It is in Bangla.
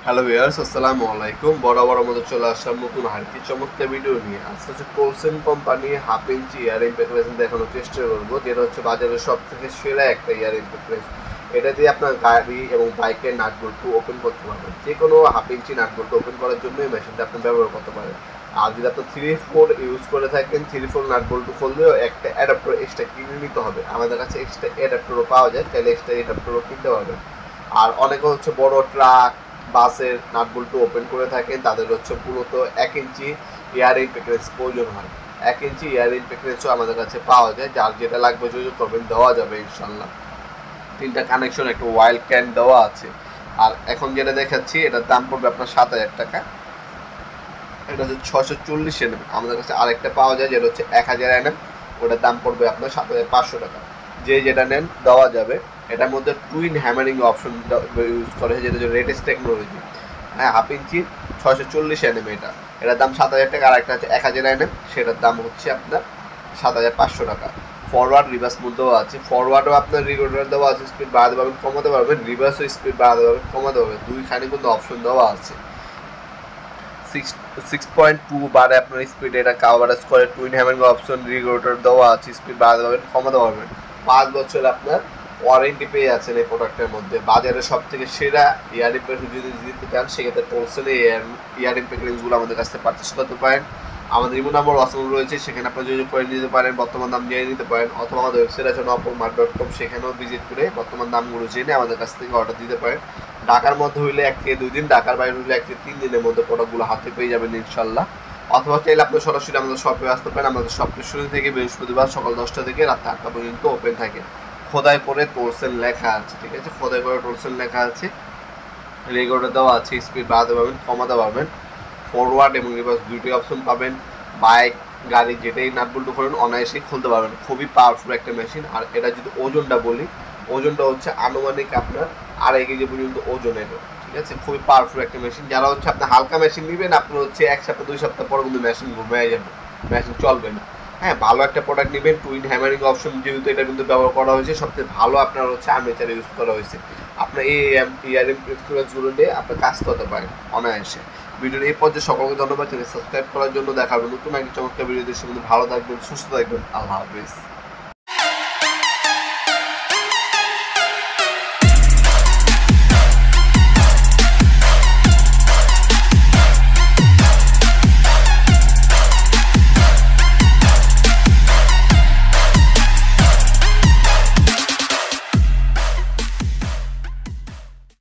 হ্যালো ভিউয়ার্স, আসসালামু আলাইকুম। বড় মতো চলে আসলাম নতুন আরেকটি চমৎকার ভিডিও নিয়ে। আজকে হচ্ছে টোলসেন কোম্পানি হাফ ইঞ্চি ইয়ার ইম্প্যাক্ট দেখানোর চেষ্টা করবো, যেটা হচ্ছে বাজারের সব থেকে সেরা একটা ইয়ার ইম্প্যাক্ট। এটা দিয়ে আপনার গাড়ি এবং বাইকের নাট বল্টু ওপেন করতে পারবেন। যে কোনো হাফ ইঞ্চি নাট বল্টু ওপেন করার জন্য এই মেশিনটা আপনি ব্যবহার করতে পারেন। আর যদি আপনি 3-4 ইউজ করে থাকেন, 3-4 নাট বল্টু খুললেও একটা অ্যাডাপ্টার এক্সট্রা কিনে নিতে হবে। আমাদের কাছে এক্সট্রা অ্যাডাপ্টারও পাওয়া যায়, তাহলে এক্সট্রা অ্যাডাপ্টারও কিনতে পারবেন। আর অনেকে হচ্ছে বড় ট্রাক, বাসের নাট বল্টু ওপেন করে থাকেন, তাদের হচ্ছে মূলত 1 ইঞ্চি এয়ার ইম্প্যাক্ট প্রয়োজন হয়। 1 ইঞ্চি এয়ার ইম্প্যাক্টও আমাদের কাছে পাওয়া যায়। যার যেটা লাগবে যোগাযোগ করবেন, দেওয়া যাবে ইনশাল্লাহ। 3টা কানেকশন, একটা ওয়াইল ক্যান দেওয়া আছে। আর এখন যেটা দেখাচ্ছি এটার দাম পড়বে আপনার 7,000 টাকা। এটা হচ্ছে 640 NM। আমাদের কাছে আরেকটা পাওয়া যায় যেটা হচ্ছে 1000 NM, ওটার দাম পড়বে আপনার 7,500 টাকা। যে যেটা নেন দেওয়া যাবে। এটার মধ্যে টুইন হ্যামারিং অপশন ইউজ করে, যেটা হচ্ছে লেটেস্ট টেকনোলজি। হ্যাঁ, হাফ ইঞ্চি 640 NM এটার দাম 7,000 টাকা। আর একটা হচ্ছে 1000 NM, সেটার দাম হচ্ছে আপনার 7,500 টাকা। ফরওয়ার্ড রিভার্স মধ্যেও আছে। ফরওয়ার্ডও আপনার রেগুলেটর দেওয়া আছে, স্পিড বাড়াতে পারবেন কমাতে পারবেন। রিভার্সও স্পিড বাড়াতে পারবেন কমাতে পারবেন, দুইখানে কিন্তু অপশন দেওয়া আছে। 6.2 বারে আপনার স্পিড এটা কাভারেজ করে। টুইন হ্যামারিং অপশন, রেগুলেটর দেওয়া আছে, স্পিড বাড়াতে পারবেন কমাতে পারবেন। 5 বছর আপনার ওয়ারেন্টি পেয়ে যাচ্ছেন এই প্রোডাক্টের মধ্যে। বাজারে সব থেকে সেরা ইয়ার ইম্প্যাক্ট যদি দিতে চান, সেক্ষেত্রে টোলসেলে ইয়ার ইম্প্যাক্ট রেঞ্জগুলো আমাদের কাছ থেকে পারচেস করতে পারেন। আমাদের ইমো নাম্বার হোয়াটসঅ্যাপ রয়েছে, সেখানে আপনারা যোগাযোগ করে নিতে পারেন, বর্তমান দাম জেনে নিতে পারেন। অথবা আমাদের ওয়েবসাইট আছে nopalmart.com, সেখানেও ভিজিট করে বর্তমান দামগুলো জেনে আমাদের কাছ থেকে অর্ডার দিতে পারেন। ঢাকার মধ্যে হইলে 1 থেকে 2 দিন, ঢাকার বাইরে হইলে 1 থেকে 3 দিনের মধ্যে প্রোডাক্টগুলো হাতে পেয়ে যাবেন ইনশাল্লাহ। অথবা চাইলে আপনি সরাসরি আমাদের শপে আসতে পারেন। আমাদের শপটি শুরু থেকে বৃহস্পতিবার সকাল 10টা থেকে রাত 8টা পর্যন্ত ওপেন থাকে। খোদাই করে টোলসেল লেখা আছে, ঠিক আছে? খোদাই করে টোলসেল লেখা আছে, রেগুলেটর দেওয়া আছে, স্পিড বাড়াতে পারবেন কমাতে পারবেন। ফরওয়ার্ড এবং রিভার্স দুইটাই অপশন পাবেন। বাইক, গাড়ি যেটাই নাট বল্টু করেন অনায়াসেই খুলতে পারবেন। খুবই পাওয়ারফুল একটা মেশিন। আর এটা যদি ওজনটা বলি, ওজনটা হচ্ছে আনুমানিক আপনার 2.5 কেজি পর্যন্ত ওজনের, ঠিক আছে? খুবই পাওয়ারফুল একটা মেশিন। যারা হচ্ছে আপনি হালকা মেশিন নেবেন, আপনার হচ্ছে 1 সপ্তাহ 2 সপ্তাহ পর কিন্তু মেশিন ঘুমিয়ে যাবে, মেশিন চলবে না। হ্যাঁ, ভালো একটা প্রোডাক্ট নেবেন। টুইন হ্যামারিং অপশন যেহেতু এটা কিন্তু ব্যবহার করা হয়েছে, সবচেয়ে ভালো আপনার হচ্ছে আর্মেচার ইউজ করা হয়েছে। আপনার এই ইয়ারিং এক্সপিরিয়েন্সগুলো নিয়ে আপনি কাজ করতে পারেন অনায়াসে। ভিডিওর এই পর্যায়ে সকলকে ধন্যবাদ। চ্যানেল সাবস্ক্রাইব করার জন্য। দেখা হবে নতুন একটি চমৎকার ভিডিও। দেশের মধ্যে ভালো থাকবেন, সুস্থ থাকবেন। আল্লাহ হাফিজ।